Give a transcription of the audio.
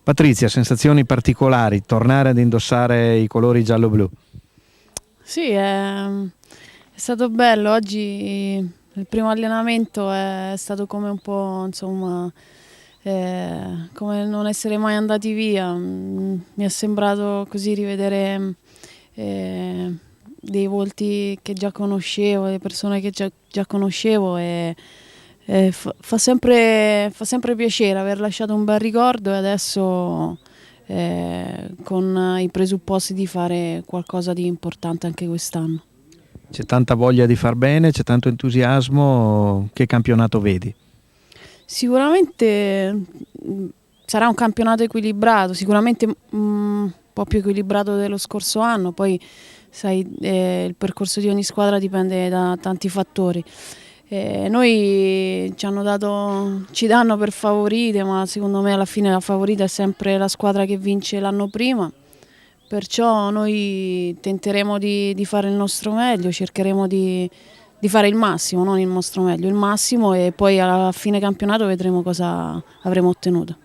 Patrizia, sensazioni particolari, tornare ad indossare i colori giallo-blu? Sì, è stato bello. Oggi il primo allenamento è stato come un po', insomma, come non essere mai andati via. Mi è sembrato così rivedere eh, dei volti che già conoscevo, le persone che già conoscevo e fa sempre piacere aver lasciato un bel ricordo e adesso con i presupposti di fare qualcosa di importante anche quest'anno. C'è tanta voglia di far bene, c'è tanto entusiasmo, che campionato vedi? Sicuramente sarà un campionato equilibrato, sicuramente un po' più equilibrato dello scorso anno, poi sai, il percorso di ogni squadra dipende da tanti fattori. Noi ci danno per favorite, ma secondo me alla fine la favorita è sempre la squadra che vince l'anno prima, perciò noi tenteremo di fare il nostro meglio, cercheremo di fare il massimo, non il nostro meglio, il massimo, e poi alla fine campionato vedremo cosa avremo ottenuto.